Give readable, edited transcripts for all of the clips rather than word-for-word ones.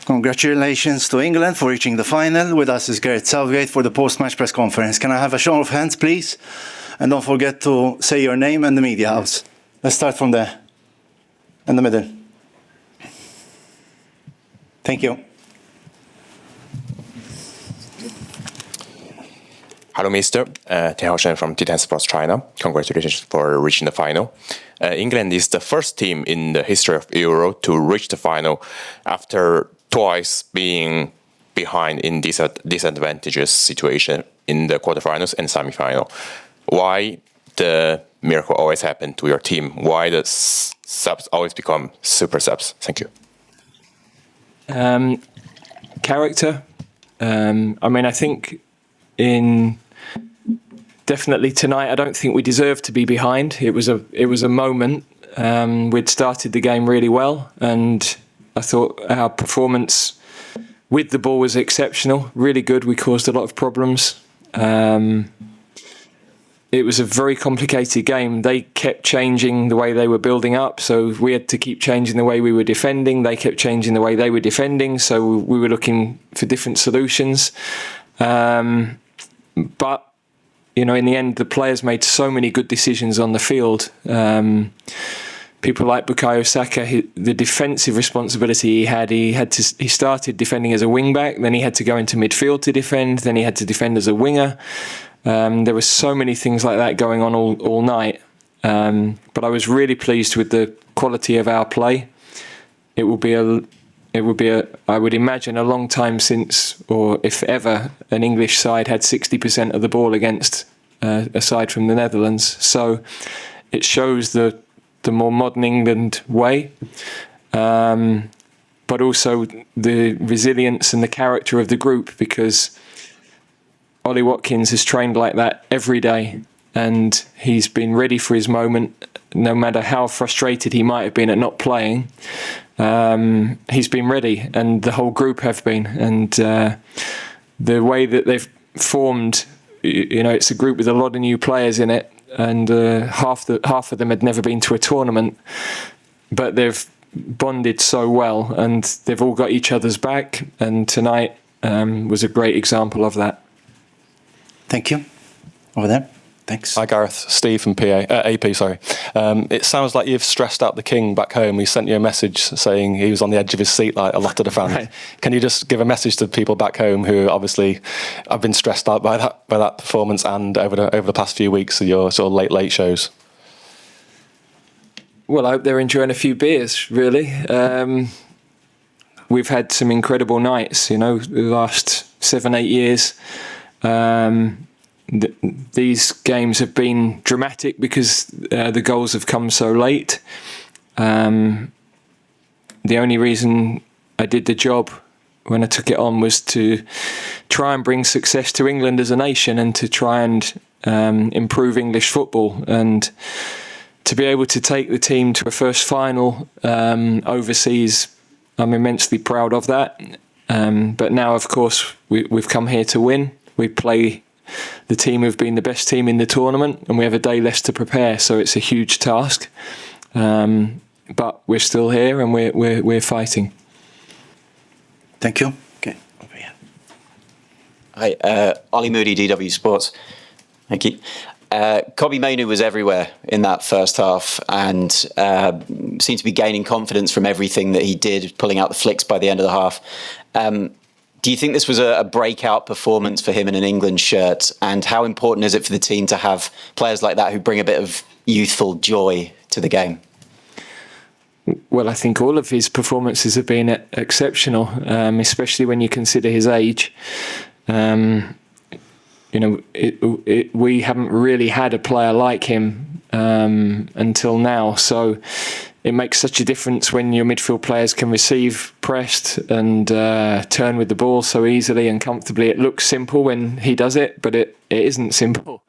Congratulations to England for reaching the final. With us is Gareth Southgate for the post-match press conference. Can I have a show of hands, please? And don't forget to say your name and the media house. Let's start from there, in the middle. Thank you. Hello, Mr. Tian from Titan Sports China. Congratulations for reaching the final. England is the first team in the history of Euro to reach the final after twice being behind in disadvantageous situation in the quarterfinals and semi-final. Why the miracle always happen to your team? Why the subs always become super subs? Thank you. Character. I think definitely tonight, I don't think we deserved to be behind. It was a moment. We'd started the game really well, and I thought our performance with the ball was exceptional, really good. We caused a lot of problems. It was a very complicated game. They kept changing the way they were building up, so we had to keep changing the way we were defending. They kept changing the way they were defending, so we were looking for different solutions. But in the end, the players made so many good decisions on the field. People like Bukayo Saka, the defensive responsibility he started defending as a wing back, then he had to go into midfield to defend, then he had to defend as a winger. There were so many things like that going on all night. But I was really pleased with the quality of our play. It would be I would imagine, a long time since, or if ever, an English side had 60% of the ball against, aside from the Netherlands. So it shows the more modern England way, but also the resilience and the character of the group, because Ollie Watkins has trained like that every day, and he's been ready for his moment, no matter how frustrated he might have been at not playing. He's been ready, and the whole group have been. And the way that they've formed, it's a group with a lot of new players in it, and half of them had never been to a tournament, but they've bonded so well, and they've all got each other's back. And tonight was a great example of that. Thank you. Over there. Thanks. Hi, Gareth. Steve from AP, sorry. It sounds like you've stressed out the king back home. He sent you a message saying he was on the edge of his seat like a lot of the fans. Right. Can you just give a message to people back home who obviously have been stressed out by that performance and over the past few weeks of your sort of late shows? Well, I hope they're enjoying a few beers, really. We've had some incredible nights, the last 7-8 years. These games have been dramatic because the goals have come so late. The only reason I did the job when I took it on was to try and bring success to England as a nation, and to try and improve English football, and to be able to take the team to a first final overseas. I'm immensely proud of that. But now, of course, we've come here to win. We play the team who've been the best team in the tournament, and we have a day less to prepare, so it's a huge task. But we're still here, and we're fighting. Thank you. Okay, over here. Hi, Ollie Moody, DW Sports. Thank you. Kobbie Mainoo was everywhere in that first half, and seemed to be gaining confidence from everything that he did, pulling out the flicks by the end of the half. Do you think this was a breakout performance for him in an England shirt? And how important is it for the team to have players like that who bring a bit of youthful joy to the game? Well, I think all of his performances have been exceptional, especially when you consider his age. We haven't really had a player like him until now, so it makes such a difference when your midfield players can receive pressed and turn with the ball so easily and comfortably. It looks simple when he does it, but it isn't simple.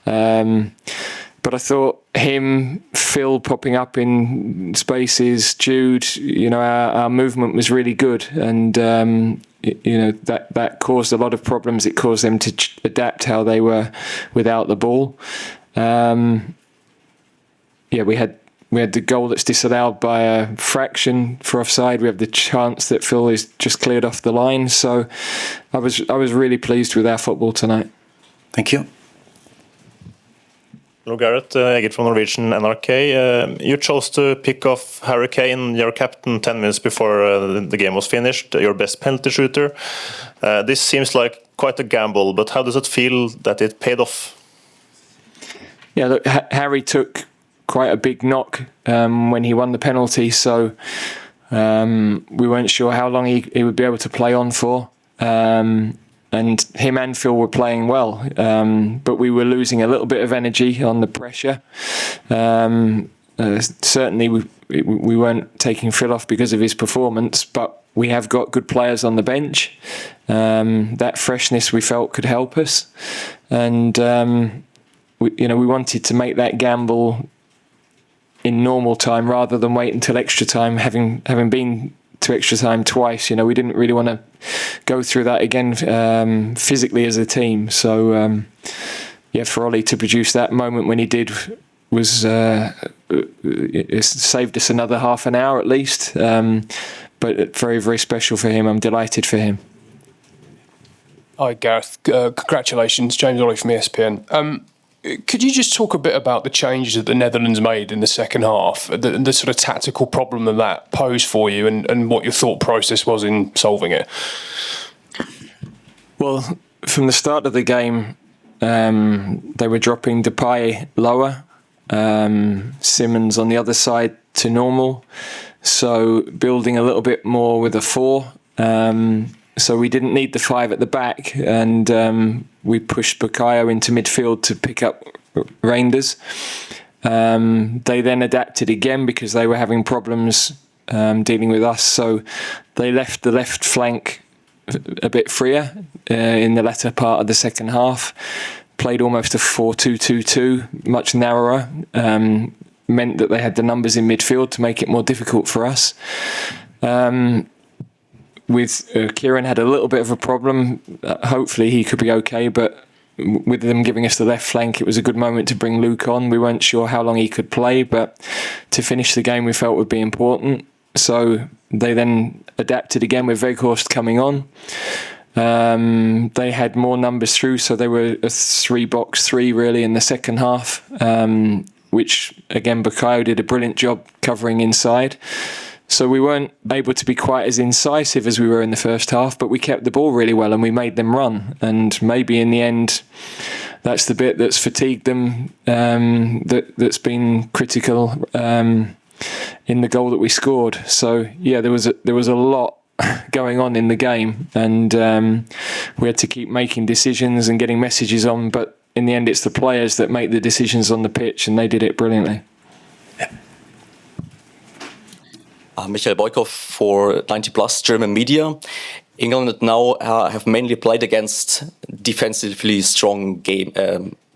But I thought him, Phil popping up in spaces, Jude, our movement was really good, and that caused a lot of problems. It caused them to adapt how they were without the ball. We had We had the goal that's disallowed by a fraction for offside. We have the chance that Phil is just cleared off the line. So I was really pleased with our football tonight. Thank you. Hello, Gareth. Egil from Norwegian NRK. You chose to pick off Harry Kane, your captain, 10 minutes before the game was finished, your best penalty shooter. This seems like quite a gamble, but how does it feel that it paid off? Yeah, look, Harry took quite a big knock when he won the penalty, so we weren't sure how long he would be able to play on for. And him and Phil were playing well, but we were losing a little bit of energy on the pressure. Certainly, we weren't taking Phil off because of his performance, but we have got good players on the bench. That freshness we felt could help us, and we wanted to make that gamble in normal time rather than wait until extra time. Having been to extra time twice, we didn't really want to go through that again physically as a team. So for Ollie to produce that moment when he did was it saved us another half an hour at least. But very, very special for him. I'm delighted for him. Hi Gareth, congratulations, James Ollie from ESPN. Could you just talk a bit about the changes that the Netherlands made in the second half, the sort of tactical problem that posed for you, and what your thought process was in solving it? Well, from the start of the game, they were dropping Depay lower, Simons on the other side to normal, so building a little bit more with a 4. So we didn't need the 5 at the back, and we pushed Bukayo into midfield to pick up Reinders. They then adapted again because they were having problems dealing with us, so they left the left flank a bit freer in the latter part of the second half. Played almost a 4-2-2-2, much narrower. Meant that they had the numbers in midfield to make it more difficult for us. With Kieran had a little bit of a problem. Hopefully he could be okay, but with them giving us the left flank, it was a good moment to bring Luke on. We weren't sure how long he could play, but to finish the game we felt would be important. So they then adapted again with Weghorst coming on. They had more numbers through, so they were a 3-box-3 really in the second half, which again Bukayo did a brilliant job covering inside. So we weren't able to be quite as incisive as we were in the first half, but we kept the ball really well and we made them run. And maybe in the end, that's the bit that's fatigued them, that's been critical in the goal that we scored. So yeah, there was a lot going on in the game, and we had to keep making decisions and getting messages on. But in the end, it's the players that make the decisions on the pitch, and they did it brilliantly. Michael Boykov for 90 Plus German media. England now have mainly played against defensively strong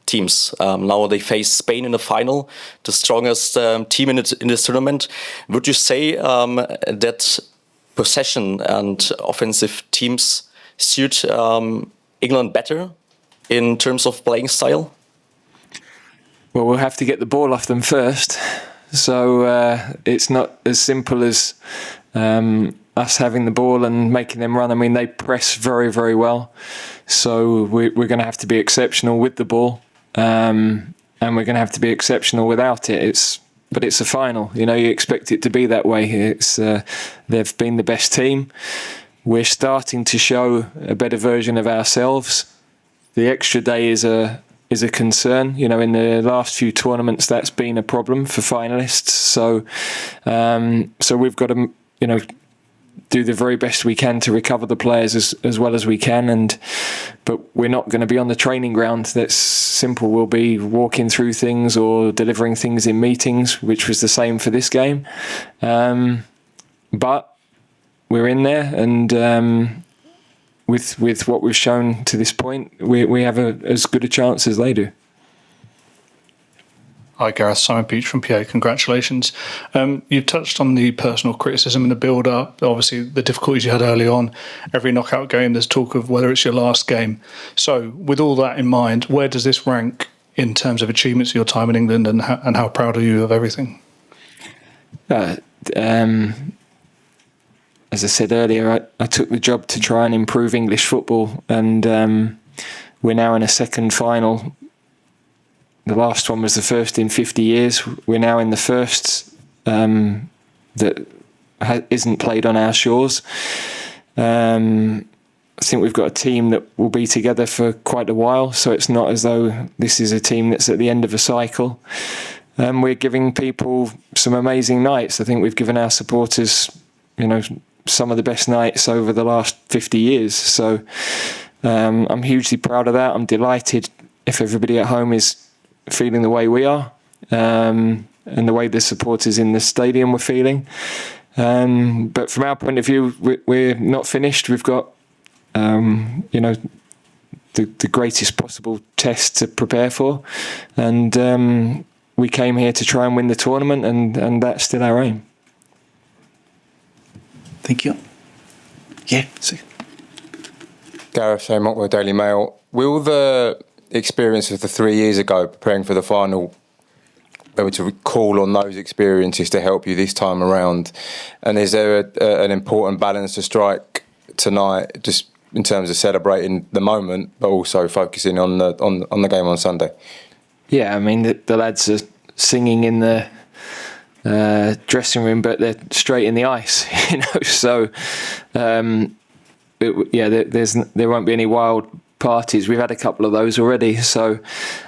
teams. Now they face Spain in the final, the strongest team in this tournament. Would you say that possession and offensive teams suit England better in terms of playing style? Well, we'll have to get the ball off them first. So it's not as simple as us having the ball and making them run. I mean, they press very, very well. So we're going to have to be exceptional with the ball, and we're going to have to be exceptional without it. But it's a final. You expect it to be that way. They've been the best team. We're starting to show a better version of ourselves. The extra day is a concern. In the last few tournaments, that's been a problem for finalists. So we've got to, do the very best we can to recover the players as well as we can. But we're not going to be on the training ground. That's simple. We'll be walking through things or delivering things in meetings, which was the same for this game. But we're in there, and with what we've shown to this point, we have as good a chance as they do. Hi Gareth, Simon Peach from PA, congratulations. You've touched on the personal criticism in the build-up, obviously the difficulties you had early on. Every knockout game there's talk of whether it's your last game. So with all that in mind, where does this rank in terms of achievements of your time in England, and how proud are you of everything? As I said earlier, I took the job to try and improve English football, and we're now in a second final. The last one was the first in 50 years. We're now in the first that isn't played on our shores. I think we've got a team that will be together for quite a while, so it's not as though this is a team that's at the end of a cycle. We're giving people some amazing nights. I think we've given our supporters, some of the best nights over the last 50 years. So I'm hugely proud of that. I'm delighted if everybody at home is feeling the way we are, and the way the supporters in the stadium were feeling. But from our point of view, we're not finished. We've got, the greatest possible test to prepare for. And we came here to try and win the tournament, and that's still our aim. Thank you. Yeah. Gareth Southgate with Daily Mail. Will the experience of the 3 years ago preparing for the final be able to call on those experiences to help you this time around? And is there an important balance to strike tonight, just in terms of celebrating the moment, but also focusing on the game on Sunday? Yeah, I mean the lads are singing in the dressing room, but they're straight in the ice, So there won't be any wild parties. We've had a couple of those already, so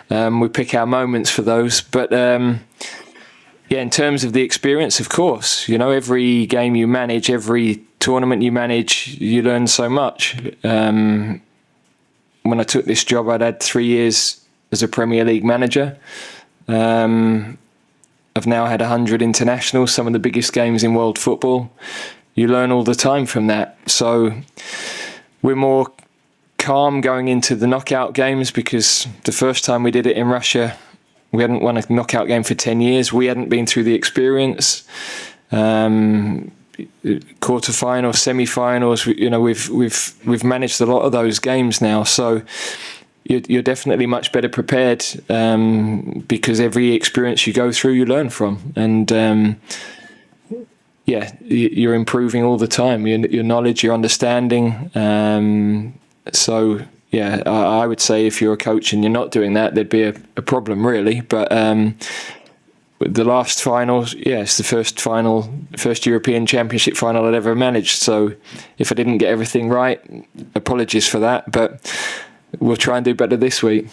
we pick our moments for those. But in terms of the experience, of course, every game you manage, every tournament you manage, you learn so much. When I took this job, I'd had 3 years as a Premier League manager. I've now had 100 internationals, some of the biggest games in world football. You learn all the time from that. So we're more calm going into the knockout games, because the first time we did it in Russia, we hadn't won a knockout game for 10 years. We hadn't been through the experience. Quarterfinals, semi-finals, we've managed a lot of those games now. So you're definitely much better prepared, because every experience you go through, you learn from. And you're improving all the time. Your knowledge, your understanding. I would say if you're a coach and you're not doing that, there'd be a problem, really. But the last final, it's the first European Championship final I'd ever managed. So if I didn't get everything right, apologies for that. But we'll try and do better this week.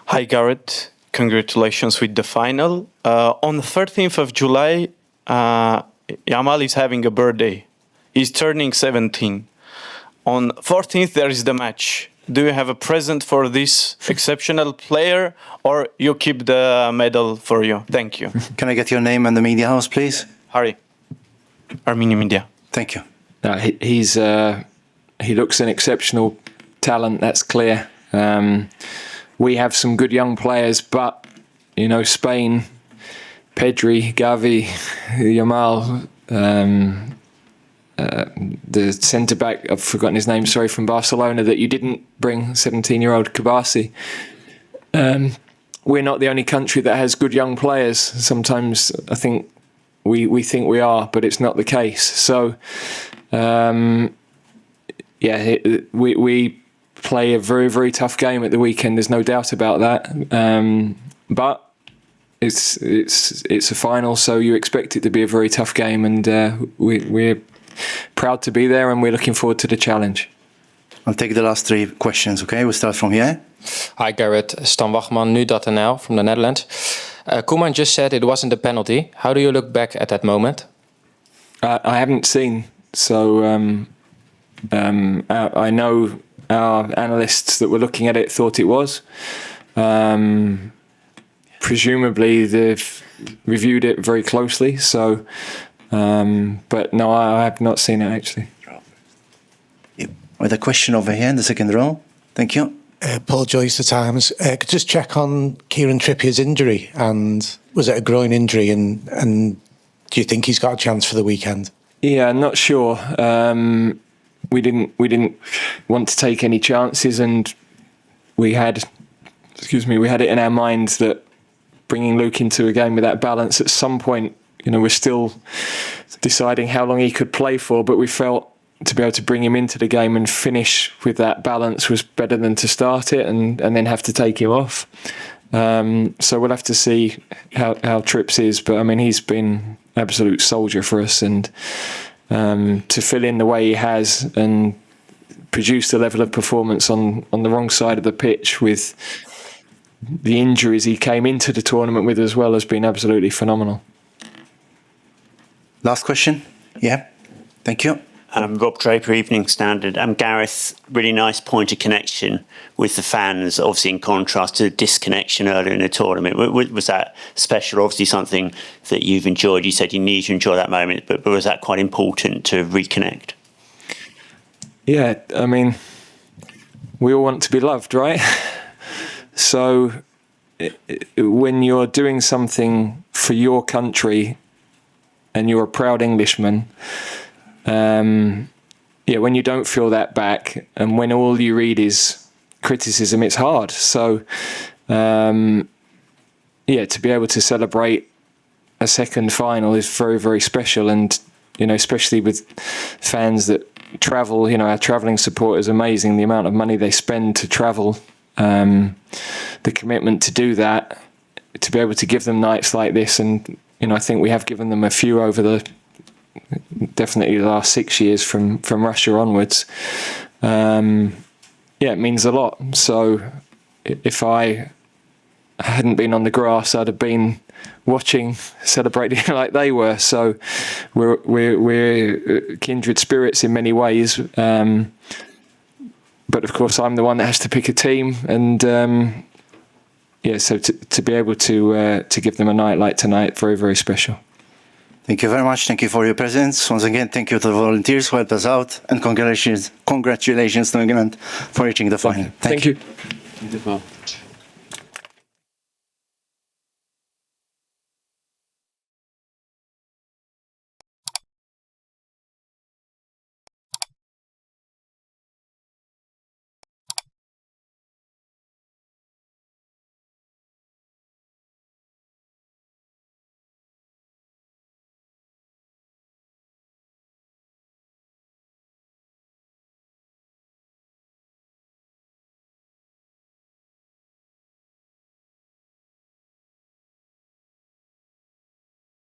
Hi, Gareth. Congratulations with the final. On the 13th of July, Yamal is having a birthday. He's turning 17. On 14th, there is the match. Do you have a present for this exceptional player, or you keep the medal for you? Thank you. Can I get your name and the media house, please? Harry, Armenia Media. Thank you. He looks an exceptional talent, that's clear. We have some good young players, but, Spain, Pedri, Xavi, Yamal, the centre-back, I've forgotten his name, from Barcelona, that you didn't bring, 17-year-old Kobbie. We're not the only country that has good young players. Sometimes I think we think we are, but it's not the case. So, we play a very, very tough game at the weekend. There's no doubt about that. But it's a final, so you expect it to be a very tough game, and we're proud to be there, and we're looking forward to the challenge. I'll take the last three questions, okay? We'll start from here. Hi, Gareth. Stan Wachman, nu.nl from the Netherlands. Koeman just said it wasn't a penalty. How do you look back at that moment? I haven't seen, so I know our analysts that were looking at it thought it was. Presumably they've reviewed it very closely, so but no, I have not seen it actually. With a question over here in the second row. Thank you. Paul Joyce, The Times. Could just check on Kieran Trippier's injury, and was it a groin injury, and do you think he's got a chance for the weekend? Yeah, not sure. We didn't want to take any chances, and we had it in our minds that bringing Luke into a game with that balance. At some point, we're still deciding how long he could play for, but we felt to be able to bring him into the game and finish with that balance was better than to start it and then have to take him off. So we'll have to see how Trips is, but I mean, he's been absolute soldier for us, and to fill in the way he has and produce the level of performance on the wrong side of the pitch with the injuries he came into the tournament with as well has been absolutely phenomenal. Last question. Yeah, thank you. Rob Draper, Evening Standard. Gareth, really nice point of connection with the fans, obviously in contrast to the disconnection earlier in the tournament. Was that special? Obviously something that you've enjoyed. You said you need to enjoy that moment, but was that quite important to reconnect? Yeah, I mean, we all want to be loved, right? So when you're doing something for your country and you're a proud Englishman, when you don't feel that back and when all you read is criticism, it's hard. So, to be able to celebrate a second final is very, very special. And, especially with fans that travel, our travelling support is amazing. The amount of money they spend to travel, the commitment to do that, to be able to give them nights like this. And, I think we have given them a few over definitely the last 6 years from Russia onwards. It means a lot. So if I hadn't been on the grass, I'd have been watching, celebrating like they were. So we're kindred spirits in many ways. But of course, I'm the one that has to pick a team, and so to be able to give them a night like tonight, very, very special. Thank you very much. Thank you for your presence. Once again, thank you to the volunteers who helped us out, and congratulations to England for reaching the final. Thank you.